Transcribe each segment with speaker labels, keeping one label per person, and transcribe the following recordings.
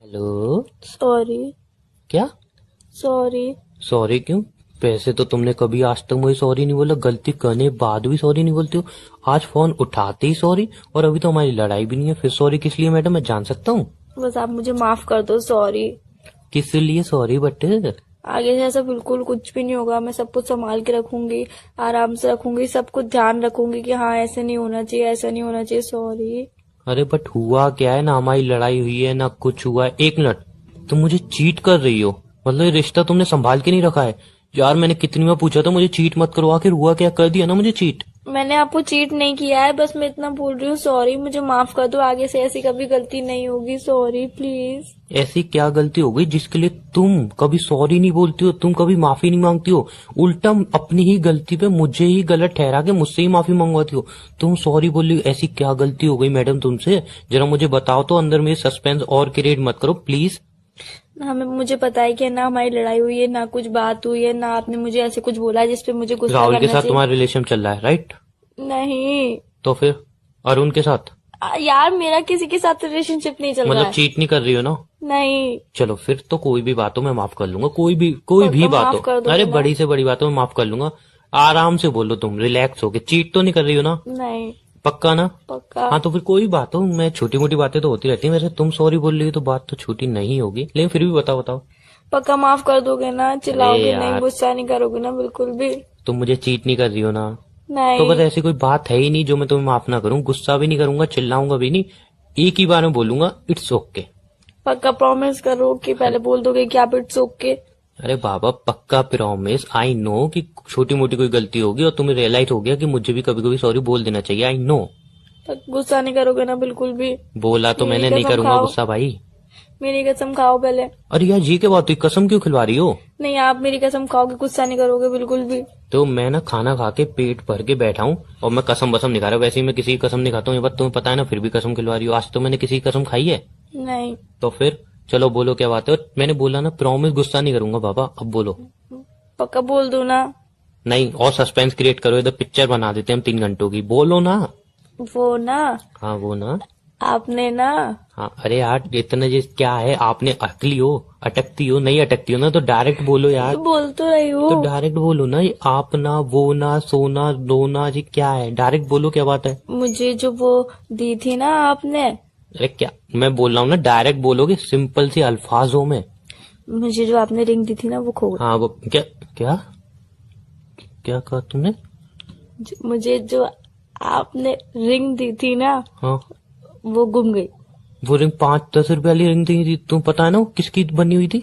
Speaker 1: Hello.
Speaker 2: Sorry.
Speaker 1: क्या?
Speaker 2: Sorry.
Speaker 1: Sorry क्यों? वैसे तो तुमने कभी आज तक मुझे सॉरी नहीं बोला, गलती करने के बाद भी सॉरी नहीं बोलती हो। आज फोन उठाते ही सॉरी, और अभी तो हमारी लड़ाई भी नहीं है, फिर सॉरी किस लिए मैडम, मैं जान सकता हूँ?
Speaker 2: बस आप मुझे माफ कर दो। सॉरी।
Speaker 1: किस लिए सॉरी बटे?
Speaker 2: आगे से ऐसा बिल्कुल कुछ भी नहीं होगा। मैं सब कुछ संभाल के रखूंगी, आराम से रखूंगी, सब कुछ ध्यान रखूंगी कि हाँ ऐसे नहीं होना चाहिए, ऐसा नहीं होना चाहिए। सॉरी।
Speaker 1: अरे बट हुआ क्या है, ना हमारी लड़ाई हुई है ना कुछ हुआ है। एक मिनट, तुम मुझे चीट कर रही हो? मतलब ये रिश्ता तुमने संभाल के नहीं रखा है यार। मैंने कितनी बार पूछा था मुझे चीट मत करो, आखिर हुआ क्या? कर दिया ना मुझे चीट।
Speaker 2: मैंने आपको चीट नहीं किया है, बस मैं इतना बोल रही हूँ। सॉरी, मुझे माफ कर दो। आगे से ऐसी कभी गलती नहीं होगी। Sorry please.
Speaker 1: ऐसी क्या गलती हो गई जिसके लिए तुम कभी सॉरी नहीं बोलती हो, तुम कभी माफी नहीं मांगती हो? उल्टा अपनी ही गलती पे मुझे ही गलत ठहरा के मुझसे ही माफी मंगवाती हो। तुम सॉरी बोल रही हो, ऐसी क्या गलती हो गई मैडम तुमसे? जरा मुझे बताओ तो, अंदर में सस्पेंस और क्रिएट मत करो प्लीज।
Speaker 2: हमें मुझे पता है कि ना हमारी लड़ाई हुई है, ना कुछ बात हुई है, ना आपने मुझे ऐसे कुछ बोला है जिसपे मुझे गुस्सा
Speaker 1: राहुल के
Speaker 2: करना
Speaker 1: साथ
Speaker 2: चाहिए।
Speaker 1: तुम्हारा रिलेशन चल रहा है, राइट?
Speaker 2: नहीं।
Speaker 1: तो फिर अरुण के साथ?
Speaker 2: यार मेरा किसी के साथ रिलेशनशिप नहीं चल रहा
Speaker 1: मतलब
Speaker 2: है।
Speaker 1: चीट नहीं कर रही हो ना?
Speaker 2: नहीं।
Speaker 1: चलो फिर तो कोई भी बात हो मैं माफ कर लूंगा, कोई भी बात
Speaker 2: माफ
Speaker 1: हो।
Speaker 2: कर दोगे
Speaker 1: अरे
Speaker 2: ना?
Speaker 1: बड़ी से बड़ी बात हो मैं माफ कर लूंगा। आराम से बोलो, तुम रिलैक्स हो के। चीट तो नहीं कर रही हो ना?
Speaker 2: नहीं।
Speaker 1: पक्का ना?
Speaker 2: पक्का।
Speaker 1: हाँ तो फिर कोई बात हो, मैं छोटी मोटी बातें तो होती रहती है। वैसे तुम सॉरी बोल रही हो तो बात तो छोटी नहीं होगी, लेकिन फिर भी बताओ बताओ।
Speaker 2: पक्का माफ कर दोगे ना?
Speaker 1: अरे
Speaker 2: चिल्लाओगे नहीं,
Speaker 1: यार,
Speaker 2: गुस्सा नहीं करोगे ना? बिल्कुल भी
Speaker 1: तुम मुझे चीट नहीं कर रही हो ना? तो बस
Speaker 2: नहीं।
Speaker 1: ऐसी कोई बात है ही नहीं जो मैं तुम्हें माफ ना करूं। गुस्सा भी नहीं करूंगा, चिल्लाऊंगा भी नहीं, एक ही बार में बोलूंगा इट्स ओके।
Speaker 2: पक्का प्रॉमिस करो कि पहले बोल दोगे कि आप इट्स ओके।
Speaker 1: अरे बाबा पक्का प्रॉमिस। आई नो कि छोटी मोटी कोई गलती होगी और तुम्हें रियलाइज हो गया कि मुझे भी कभी कभी सॉरी बोल देना चाहिए। I know.
Speaker 2: गुस्सा नहीं करोगे ना? बिल्कुल भी।
Speaker 1: बोला तो
Speaker 2: मेरी
Speaker 1: मैंने नहीं
Speaker 2: कसम
Speaker 1: करूंगा
Speaker 2: खाओ।
Speaker 1: गुस्सा भाई।
Speaker 2: मेरी कसम खाओ पहले।
Speaker 1: अरे यार ये क्या बात हुई, कसम क्यों खिलवा रही हो?
Speaker 2: नहीं, आप मेरी कसम खाओगे, गुस्सा नहीं करोगे बिल्कुल भी।
Speaker 1: तो मैं ना खाना खा के पेट भर के बैठा हूँ और मैं कसम वसम नहीं खा रहा। वैसे ही मैं किसी की कसम नहीं खाता हूँ, ये बात तुम्हें पता है ना, फिर भी कसम खिलवा रही हो। आज तो मैंने किसी की कसम खाई है?
Speaker 2: नहीं।
Speaker 1: तो फिर चलो बोलो क्या बात है। और मैंने बोला ना प्रॉमिस गुस्सा नहीं करूंगा बाबा, अब बोलो।
Speaker 2: पक्का बोल दो ना?
Speaker 1: नहीं, और सस्पेंस क्रिएट करो, इधर पिक्चर बना देते हैं हम 3 घंटों की। बोलो ना।
Speaker 2: वो ना,
Speaker 1: हाँ वो ना।
Speaker 2: आपने ना।
Speaker 1: हाँ अरे यार इतने ये क्या है, आपने अटकली हो, अटकती हो, नहीं अटकती हो ना तो डायरेक्ट बोलो यार।
Speaker 2: बोल तो रही
Speaker 1: तो
Speaker 2: हूँ।
Speaker 1: डायरेक्ट बोलो ना, ये आप ना वो ना सोना दोना ये क्या है, डायरेक्ट बोलो क्या बात है।
Speaker 2: मुझे जो वो दी थी ना आपने,
Speaker 1: अरे क्या मैं बोल रहा हूँ ना, डायरेक्ट बोलोगे सिंपल सी अल्फाजों में।
Speaker 2: मुझे जो आपने रिंग दी थी ना वो खो गई।
Speaker 1: हाँ वो क्या? क्या क्या कहा तुमने?
Speaker 2: मुझे जो आपने रिंग दी थी ना
Speaker 1: हाँ
Speaker 2: वो गुम गई।
Speaker 1: वो रिंग 5-10 रुपए वाली रिंग थी, तुम पता है ना वो किसकी बनी हुई थी?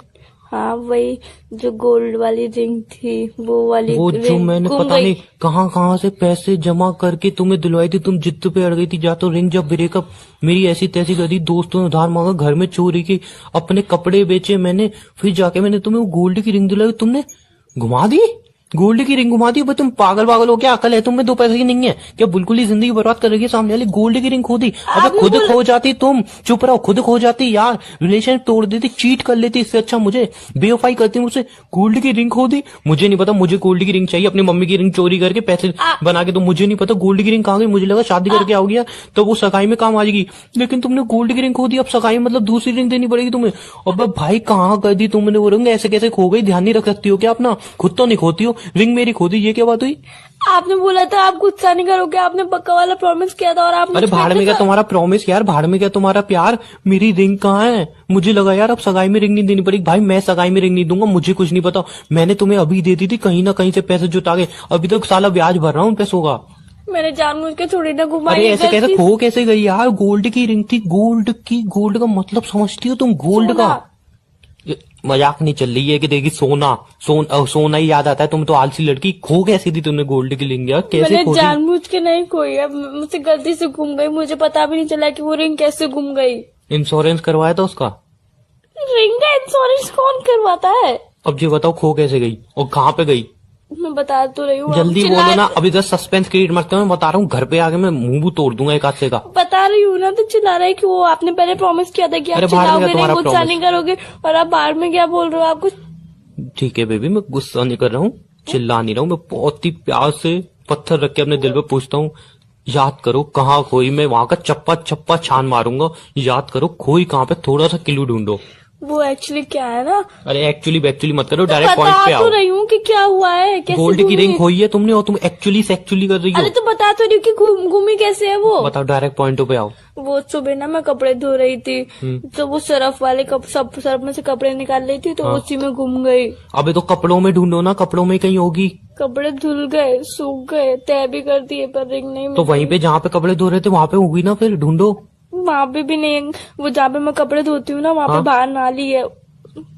Speaker 2: हाँ वही, जो गोल्ड वाली रिंग थी वो वाली
Speaker 1: वो जो
Speaker 2: रिंग
Speaker 1: मैंने
Speaker 2: गुम
Speaker 1: पता
Speaker 2: गई।
Speaker 1: नहीं कहाँ कहाँ से पैसे जमा करके तुम्हें दिलवाई थी, तुम जिद पे अड़ गई थी। जा तो रिंग जब ब्रेकअप मेरी ऐसी तैसी कर दी, दोस्तों ने उधार मांगा, घर में चोरी की, अपने कपड़े बेचे मैंने, फिर जाके मैंने तुम्हें वो गोल्ड की रिंग दिलाई, तुमने घुमा दी। गोल्ड की रिंग घुमा दी भाई, तुम पागल पागल हो क्या? अकल है तुम्हें? 2 पैसे की नहीं है क्या? बिल्कुल ही जिंदगी बर्बाद कर रही है सामने वाली। गोल्ड की रिंग खो दी? अबे
Speaker 2: आपने
Speaker 1: खुद
Speaker 2: बोला
Speaker 1: खो जाती तुम, चुप रहो, खुद खो जाती यार। रिलेशन तोड़ देती, चीट कर लेती, इससे अच्छा मुझे बेवफाई करती मुझसे। गोल्ड की रिंग खो दी? मुझे नहीं पता, मुझे गोल्ड की रिंग चाहिए। अपनी मम्मी की रिंग चोरी करके पैसे बना के, तो मुझे नहीं पता गोल्ड की रिंग कहाँ गई। मुझे लगा शादी करके आओगी यार तो वो सगाई में काम आ जाएगी, लेकिन तुमने गोल्ड की रिंग खो दी। अब सगाई में मतलब दूसरी रिंग देनी पड़ेगी तुम्हें। अब भाई कहाँ कर दी तुमने वो रिंग? ऐसे कैसे खो गई? ध्यान नहीं रख सकती हो क्या अपना? खुद तो नहीं खोती हो, रिंग मेरी खो दी, ये क्या बात हुई?
Speaker 2: आपने बोला था आप गुस्सा नहीं करोगे, आपने पक्का वाला प्रॉमिस किया था और आप
Speaker 1: अरे
Speaker 2: मुझ पे
Speaker 1: भाड़ में क्या तुम्हारा प्रॉमिस यार, भाड़ में क्या तुम्हारा प्यार। मेरी रिंग कहाँ है? मुझे लगा यार अब सगाई में रिंग नहीं देनी पड़ेगी। भाई मैं सगाई में रिंग नहीं दूंगा, मुझे कुछ नहीं पता। मैंने तुम्हें अभी दे दी थी, कहीं ना कहीं से पैसे जुटा के, अभी तक साला ब्याज भर रहा हूँ पैसों का।
Speaker 2: मैंने जानबूझ के थोड़ी ना घुमाई।
Speaker 1: अरे
Speaker 2: ये
Speaker 1: ऐसे कैसे
Speaker 2: गलती
Speaker 1: खो कैसे गई यार? गोल्ड की रिंग थी, गोल्ड की। गोल्ड का मतलब समझती हो तुम? गोल्ड का
Speaker 2: सोना।
Speaker 1: ये मजाक नहीं चल रही है कि देखी सोना सोना ही याद आता है। तुम तो आलसी लड़की, खो कैसी थी तुमने गोल्ड की रिंग यार? कैसे
Speaker 2: मैंने
Speaker 1: खो दी?
Speaker 2: जानबूझ के नहीं खोई, अब मुझसे गलती से गुम गई, मुझे पता भी नहीं चला कि वो रिंग कैसे गुम गई।
Speaker 1: इंश्योरेंस करवाया था उसका?
Speaker 2: रिंग का इंश्योरेंस कौन करवाता है?
Speaker 1: अब ये बताओ खो कैसे गई और कहाँ पे गई?
Speaker 2: मैं बता तो रही हूँ।
Speaker 1: जल्दी बोलो ना, अभी जस्ट सस्पेंस क्रिएट मत करो। मैं बता रहा हूँ घर पे आके मैं मुंह तोड़ दूंगा एक हाथ से का।
Speaker 2: बता रही हूँ ना, तो चिल्ला रहा है कि वो आपने पहले प्रॉमिस किया था कि आप
Speaker 1: अरे बाहर में क्या
Speaker 2: चिल्लाओगे नहीं,
Speaker 1: तुम्हारा
Speaker 2: गुस्सा
Speaker 1: promise?
Speaker 2: नहीं करोगे, और आप बाहर में क्या बोल रहे हो? आपको
Speaker 1: ठीक है बेबी, मैं गुस्सा नहीं कर रहा हूँ, चिल्ला नहीं रहा हूँ। मैं बहुत ही प्यार से पत्थर रख के अपने दिल पे पूछता हूँ, याद करो कहाँ खोई, मैं वहां का चप्पा चप्पा छान मारूंगा। याद करो खोई कहाँ पे, थोड़ा सा क्लू ढूंढो।
Speaker 2: वो एक्चुअली क्या है ना,
Speaker 1: अरे एक्चुअली मत करो, डायरेक्ट पॉइंट पे
Speaker 2: बता तो
Speaker 1: आओ।
Speaker 2: रही हूँ कि क्या हुआ है, कैसे
Speaker 1: गोल्ड की
Speaker 2: घूमी?
Speaker 1: रिंग खोई है तुमने और तुम एक्चुअली से एक्चुअली कर रही
Speaker 2: अरे
Speaker 1: हो।
Speaker 2: तो बता तो रही हूँ कि घूमी कैसे है वो।
Speaker 1: बताओ, डायरेक्ट पॉइंटों पे आओ।
Speaker 2: वो सुबह ना मैं कपड़े धो रही थी, तो वो सरफ वाले सरफ में से कपड़े निकाल रही थी, तो
Speaker 1: हाँ।
Speaker 2: उसी में घूम गई।
Speaker 1: अबे तो कपड़ों में ढूंढो ना, कपड़ों में कहीं होगी।
Speaker 2: कपड़े धुल गए, सूख गए, तय भी कर दिए, पर रिंग नहीं
Speaker 1: तो वहीं पे जहाँ पे कपड़े धो रहे थे वहां पे होगी ना, फिर ढूंढो।
Speaker 2: वहाँ पे भी नहीं, वो जहाँ पे मैं कपड़े धोती हूँ ना, वहाँ पे
Speaker 1: हाँ।
Speaker 2: बाहर नाली है।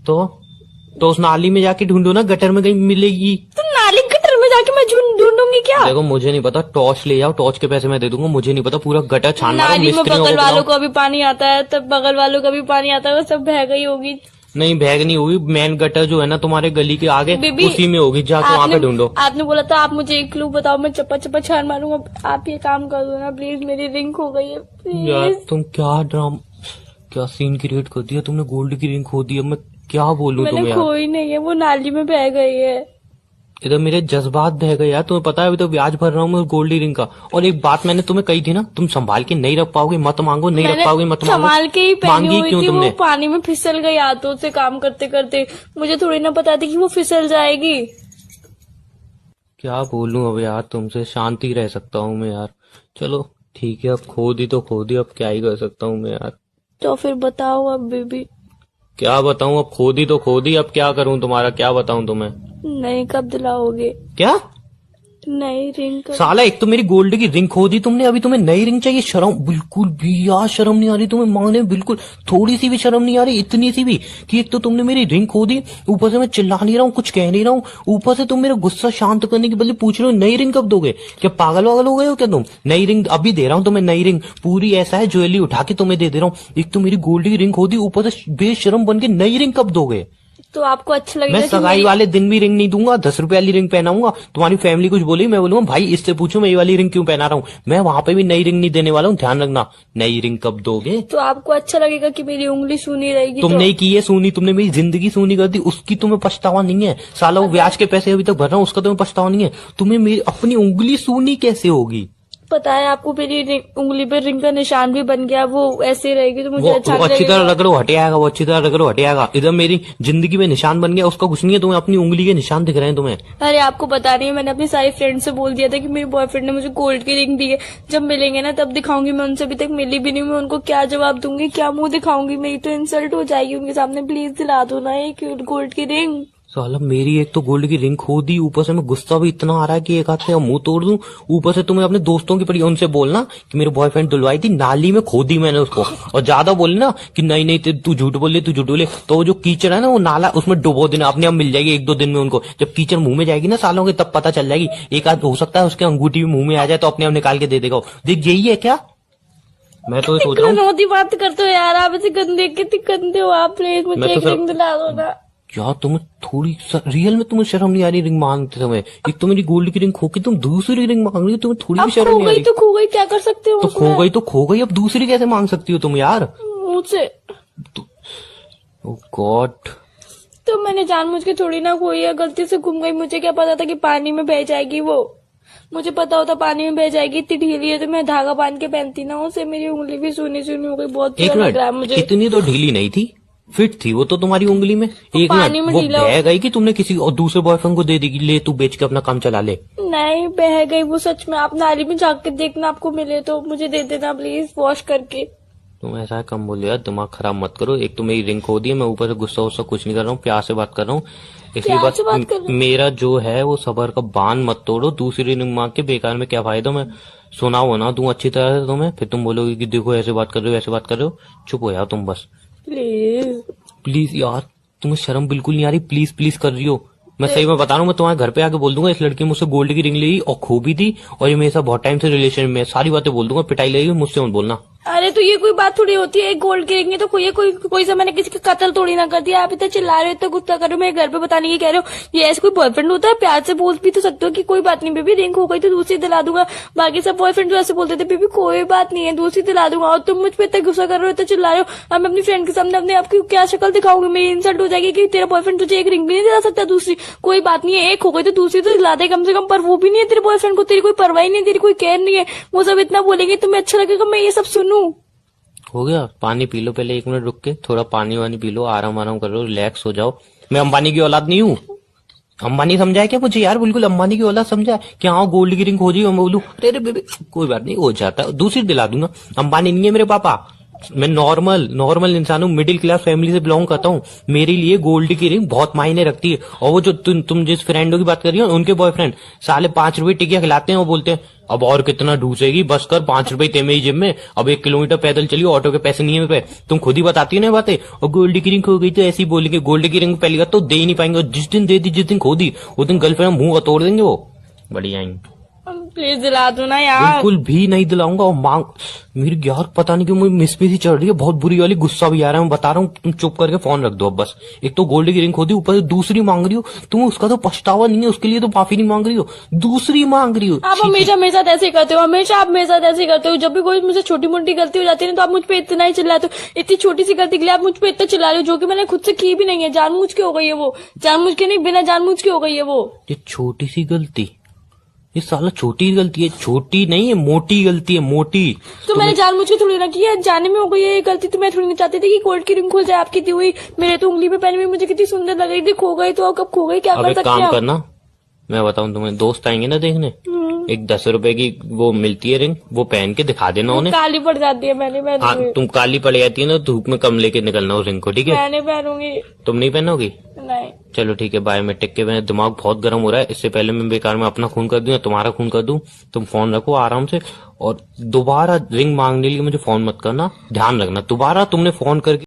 Speaker 1: तो उस नाली में जाके ढूंढो ना, गटर में कहीं मिलेगी।
Speaker 2: तो नाली गटर में जाके मैं ढूंढूंगी क्या?
Speaker 1: देखो मुझे नहीं पता, टॉर्च ले जाओ, टॉर्च के पैसे मैं दे दूंगा। मुझे नहीं पता, पूरा गटर छान मारो,
Speaker 2: नाली में
Speaker 1: मिस्त्रियों
Speaker 2: बगल
Speaker 1: को
Speaker 2: वालों
Speaker 1: बुलाओ।
Speaker 2: को भी पानी आता है, तब बगल वालों का भी पानी आता है, वो सब बह गई होगी।
Speaker 1: नहीं बैग नहीं होगी, मेन गटर जो है ना तुम्हारे गली के आगे,
Speaker 2: बेबी,
Speaker 1: उसी में होगी, जाके वहाँ पे ढूंढो।
Speaker 2: आपने बोला था आप मुझे एक क्लू बताओ, मैं चप्पा चप्पा छान मारूंगा। आप ये काम कर दो ना प्लीज, मेरी रिंग खो गई है
Speaker 1: यार
Speaker 2: प्लीज।
Speaker 1: तुम क्या सीन क्रिएट कर दिया तुमने, गोल्ड की रिंग खो दी। अब मैं क्या बोलूं तुम्हें
Speaker 2: मैंने
Speaker 1: यार।
Speaker 2: खोई नहीं है, वो नाली में बह गई है।
Speaker 1: इधर मेरे जज्बात बह गए यार, तुम्हें पता है अभी तो ब्याज भर रहा हूँ मैं गोल्ड रिंग का। और एक बात मैंने तुम्हें कही थी ना, तुम संभाल के नहीं रख पाओगे मत मांगो, नहीं रख पाओगे मत मांगो।
Speaker 2: संभाल के ही पहनी
Speaker 1: मांगी
Speaker 2: हुई
Speaker 1: क्यों
Speaker 2: थी, वो
Speaker 1: तुमने?
Speaker 2: पानी में फिसल गई हाथों से काम करते करते। मुझे थोड़ी ना पता थी कि वो फिसल जाएगी।
Speaker 1: क्या बोलूं अब यार तुमसे, शांति रह सकता हूँ मैं यार। चलो ठीक है, अब खो दी तो खो दी, अब क्या ही कर सकता हूँ मैं यार।
Speaker 2: तो फिर बताओ अब बेबी।
Speaker 1: क्या बताऊं, अब खो दी तो खो दी, अब क्या करूं तुम्हारा, क्या बताऊं तुम्हें।
Speaker 2: नहीं, कब दिलाओगे?
Speaker 1: क्या
Speaker 2: नहीं, रिंग कब?
Speaker 1: साला, एक तो मेरी गोल्ड की रिंग खो दी तुमने, अभी तुम्हें नई रिंग चाहिए। शर्म बिल्कुल भी यार, शर्म नहीं आ रही तुम्हें मांगने में, बिल्कुल थोड़ी सी भी शर्म नहीं आ रही, इतनी सी भी कि एक तो तुमने मेरी रिंग खो दी, ऊपर से मैं चिल्ला नहीं रहा हूँ, कुछ कह नहीं रहा हूँ, ऊपर से तुम मेरा गुस्सा शांत करने के बदले पूछ रहे हो नई रिंग कब दोगे। क्या पागल वागल हो गए हो क्या तुम? नई रिंग अभी दे रहा हूँ तुम्हें, नई रिंग पूरी ऐसा है ज्वेलरी उठा के तुम्हें दे रहा हूँ। एक तो मेरी गोल्ड की रिंग खो दी, ऊपर से बेशरम बन के नई रिंग कब दोगे?
Speaker 2: तो आपको अच्छा लगेगा
Speaker 1: मैं
Speaker 2: कि
Speaker 1: सगाई
Speaker 2: मेरी-
Speaker 1: वाले दिन भी रिंग नहीं दूंगा, 10 रुपए वाली रिंग पहनाऊंगा। तुम्हारी फैमिली कुछ बोली, मैं बोलूंगा भाई इससे पूछो मैं ये वाली रिंग क्यों पहना रहा हूँ। मैं वहां पे भी नई रिंग नहीं देने वाला हूँ, ध्यान रखना। नई रिंग कब दोगे?
Speaker 2: तो आपको अच्छा लगेगा कि मेरी उंगली सूनी रहेगी?
Speaker 1: तुम
Speaker 2: तो
Speaker 1: नहीं की है सूनी, तुमने मेरी जिंदगी सूनी कर दी, उसकी तुम्हें पछतावा नहीं है। साला वो ब्याज के पैसे अभी तक भर रहा हूँ, उसका तुम्हें पछतावा नहीं है। तुम्हें मेरी अपनी उंगली सूनी कैसे होगी?
Speaker 2: पता है आपको, मेरी उंगली पे रिंग का निशान भी बन गया, वो ऐसे रहेगी तो मुझे
Speaker 1: वो
Speaker 2: अच्छा
Speaker 1: अच्छी
Speaker 2: लगेगा।
Speaker 1: तरह रगड़ो हटे आएगा, वो अच्छी तरह रगड़ो हटे आएगा। इधर मेरी जिंदगी में निशान बन गया, उसका कुछ नहीं है, तुम्हें अपनी उंगली के निशान दिख रहे हैं तुम्हें।
Speaker 2: अरे आपको पता नहीं है, मैंने अपनी सारी फ्रेंड से बोल दिया था कि मेरे बॉयफ्रेंड ने मुझे गोल्ड की रिंग दी है, जब मिलेंगे ना तब दिखाऊंगी। मैं उनसे अभी तक मिली भी नहीं, मैं उनको क्या जवाब दूंगी, क्या मुंह दिखाऊंगी? मेरी तो इंसल्ट हो जाएगी उनके सामने। प्लीज दिला दो ना एक गोल्ड की रिंग।
Speaker 1: साला मेरी एक तो गोल्ड की रिंग खो दी, ऊपर से मैं गुस्सा भी इतना आ रहा है कि एक हाथ से मुंह तोड़ दूं। ऊपर से तुम्हें अपने दोस्तों की पड़ी, उनसे बोलना कि मेरे बॉयफ्रेंड दुलवाई थी, नाली में खो दी मैंने उसको। और ज्यादा बोले ना कि नहीं नहीं तू झूठ बोले, तू झूठ बोले, तो वो जो कीचड़ है ना वो नाला, उसमें डुबो देना, अपने आप मिल जाएगी 1-2 दिन में उनको। जब कीचड़ मुंह में जाएगी ना सालों के, तब पता चल जाएगी। एक आध हो सकता है उसके अंगूठी भी मुंह में आ जाए, तो अपने आप निकाल के दे देगा। देख यही है क्या? मैं तो सोच रहा हूँ
Speaker 2: नौती बात करते हो यार आप, ऐसे गंदे कितने गंदे हो आप। प्लीज मुझे
Speaker 1: मैं तो
Speaker 2: एक
Speaker 1: सर-
Speaker 2: रिंग दिला दो ना।
Speaker 1: यार तुम्हें थोड़ी रियल में तुम्हें शर्म नहीं आ रही रिंग मांगते समय? एक तो मेरी गोल्ड की रिंग खो के तुम दूसरी रिंग मांग रही हो, तुम्हें थोड़ी
Speaker 2: अब
Speaker 1: भी शर्म
Speaker 2: खो
Speaker 1: नहीं आ
Speaker 2: गई
Speaker 1: रही?
Speaker 2: तो खो गई, क्या कर सकते हो
Speaker 1: तो
Speaker 2: उसमें?
Speaker 1: खो गई तो खो गई, अब दूसरी कैसे मांग सकती हो तुम यार?
Speaker 2: मुझसे
Speaker 1: ओह गॉड।
Speaker 2: तो मैंने जानबूझ के थोड़ी ना खोई है, गलती से घूम गई। मुझे क्या पता था कि पानी में बह जाएगी वो। मुझे पता होता पानी में बह जाएगी, इतनी ढीली है, तो मैं धागा बांध के पहनती ना उसे। मेरी उंगली भी सूनी सूनी हो गई, बहुत
Speaker 1: एक
Speaker 2: बुरा लग रहा है
Speaker 1: मिनट,
Speaker 2: मुझे।
Speaker 1: इतनी तो ढीली नहीं थी, फिट थी वो तो तुम्हारी उंगली में। एक
Speaker 2: पानी
Speaker 1: मिनट,
Speaker 2: में
Speaker 1: वो
Speaker 2: ढीला
Speaker 1: बह गई कि तुमने किसी और दूसरे बॉयफ्रेंड को दे दी कि ले तू बेच के अपना काम चला ले?
Speaker 2: नहीं बह गई वो, सच में। आप नाली में जाके देखना, आपको मिले तो मुझे दे देना प्लीज, वॉश करके।
Speaker 1: तुम ऐसा कम बोलो यार, दिमाग खराब मत करो। एक तो मेरी रिंग खो दी है, मैं ऊपर से गुस्सा वुस्सा कुछ नहीं कर रहा हूँ, प्यार से बात कर रहा हूँ। इसलिए
Speaker 2: प्यार से बात कर रहे हो?
Speaker 1: मेरा जो है वो सबर का बांध मत तोड़ो। दूसरी रिंग मांग के बेकार में क्या फायदा? मैं सुनाओ ना दूं अच्छी तरह से तुम्हें, फिर तुम बोलोगे कि देखो ऐसे बात कर रहे हो, ऐसे बात कर रहे हो। चुप हो यार तुम बस,
Speaker 2: प्लीज।
Speaker 1: प्लीज यार। तुम्हें शर्म बिल्कुल नहीं आ रही, प्लीज प्लीज कर रही हो। मैं सही में बता रहा हूँ, मैं तुम्हारे घर पे आके बोल दूंगा इस लड़की ने मुझसे गोल्ड की रिंग ली और खो भी थी, और ये मेरे साथ बहुत टाइम से रिलेशन में, सारी बातें बोल दूंगा, पिटाई लगेगी, मुझसे मत बोलना।
Speaker 2: अरे तो ये कोई बात थोड़ी होती है, एक गोल्ड की रिंग है तो कोई से मैंने किसी का कत्ल थोड़ी ना कर दिया। आप इतना चिल्ला रहे हो, इतना गुस्सा कर रहे हो, मेरे घर पे बताने की कह रहे हो। ये ऐसे कोई बॉयफ्रेंड होता है? प्यार से बोल भी तो सकते हो कि कोई बात नहीं बेबी, रिंग हो गई तो दूसरी दिला दूंगा। बाकी सब बॉयफ्रेंड तो ऐसे बोलते थे बेबी कोई बात नहीं है दूसरी दिला दूंगा, और तुम मुझ पर इतना गुस्सा कर रहे हो, इतना चिल्ला रहे हो। अब मैं अपनी फ्रेंड के सामने अपने आपकी क्या शक्ल दिखाऊंगी? मेरी इंसल्ट हो जाएगी कि तेरा बॉयफ्रेंड तुझे एक रिंग भी नहीं दिला सकता दूसरी। कोई बात नहीं है, एक हो गई तो दूसरी तो दिला दे कम से कम, पर वो भी नहीं है तेरे बॉयफ्रेंड को, तेरी कोई परवाही नहीं है, तेरी कोई केयर नहीं है। वो सब इतना बोलेंगे तुम्हें अच्छा लगेगा मैं ये सब सुनूं?
Speaker 1: हो गया, पानी पी लो पहले, 1 मिनट रुक के थोड़ा पानी वानी पी लो, आराम आराम करो, रिलैक्स हो जाओ। मैं अंबानी की औलाद नहीं हूँ। अंबानी समझा है क्या मुझे यार? बिल्कुल अंबानी की औलाद समझा है कि हाँ गोल्ड की रिंग हो जाए, मैं बोलूं अरे बेबी कोई बात नहीं हो जाता, दूसरी दिला दूंगा। अंबानी नहीं है मेरे पापा, मैं नॉर्मल इंसान हूँ, मिडिल क्लास फैमिली से बिलोंग करता हूँ। मेरे लिए गोल्ड की रिंग बहुत मायने रखती है। और वो जो तुम जिस फ्रेंडों की बात कर रही हो, उनके बॉयफ्रेंड साले 5 रुपए टिकिया खिलाते हैं, वो बोलते हैं अब और कितना ढूंसेगी, बस कर 5 रुपए ते मेरी जेब में, अब 1 किलोमीटर पैदल चलियो, ऑटो के पैसे नहीं है मेरे पे। तुम खुद ही बताती हो ना बातें। और गोल्ड की रिंग हो गई तो ऐसे ही बोलेंगे, गोल्ड की रिंग पहली बात तो दे ही नहीं पाएंगे, और जिस दिन दे दी, जिस दिन खो दी, उस दिन गर्लफ्रेंड मुंह तोड़ देंगे वो। बढ़िया आएंगे।
Speaker 2: प्लीज दिला दो ना यार।
Speaker 1: बिल्कुल भी नहीं दिलाऊंगा। और मांग मेरी यार पता नहीं क्यों मुझे मिसपी सी चढ़ रही है, बहुत बुरी वाली, गुस्सा भी आ रहा है। मैं बता रहा हूँ तुम चुप करके फोन रख दो अब बस। एक तो गोल्ड की रिंग खोदी, ऊपर से दूसरी मांग रही हो तुम, उसका तो पछतावा नहीं है, उसके लिए तो माफी नहीं मांग रही हो, दूसरी मांग रही हो।
Speaker 2: आप हमेशा मेरे साथ ऐसे ही करते हो, हमेशा आप मेरे साथ ऐसे ही करते हो। जब भी कोई मुझसे छोटी मोटी गलती हो जाती है ना तो आप मुझ पे इतना ही चिल्लाते हो। इतनी छोटी सी गलती के लिए आप मुझ पे इतना चिल्ला रहे हो, जो कि मैंने खुद से की भी नहीं है। जानबूझ के हो गई है वो, जानबूझ के नहीं, बिना जानबूझ के हो गई है वो।
Speaker 1: ये छोटी सी गलती, ये साला छोटी गलती है, छोटी नहीं है मोटी गलती है, मोटी।
Speaker 2: तो मैंने जानबूझ के थोड़ी ना की है, जाने में हो गई है ये गलती। तो मैं थोड़ी ना चाहती थी कि गोल्ड की रिंग खुल जाए आपकी दी हुई। मेरे तो उंगली पे पहनी हुई मुझे कितनी सुंदर लग रही थी, खो गई तो कब खो गई, क्या
Speaker 1: अब
Speaker 2: कर
Speaker 1: एक
Speaker 2: सकते
Speaker 1: काम
Speaker 2: हैं?
Speaker 1: करना, मैं बताऊं तुम्हें, दोस्त आएंगे ना देखने, एक 10 रुपए की वो मिलती है रिंग, वो पहन के दिखा देना उन्हें।
Speaker 2: काली पड़ जाती है, मैंने
Speaker 1: हाँ,
Speaker 2: पहनूंगी।
Speaker 1: तुम काली पड़ जाती है ना, धूप में कम लेके निकलना उस रिंग को, ठीक है?
Speaker 2: मैंने पहनूंगी।
Speaker 1: तुम नहीं पहनोगी?
Speaker 2: नहीं।
Speaker 1: चलो ठीक है, बाय। मैं टिक के, मेरा दिमाग बहुत गर्म हो रहा है, इससे पहले मैं बेकार में अपना खून कर दूं या तुम्हारा खून कर दूं। तुम फोन रखो आराम से, और दोबारा रिंग मांगने के लिए मुझे फोन मत करना, ध्यान रखना। दोबारा तुमने फोन करके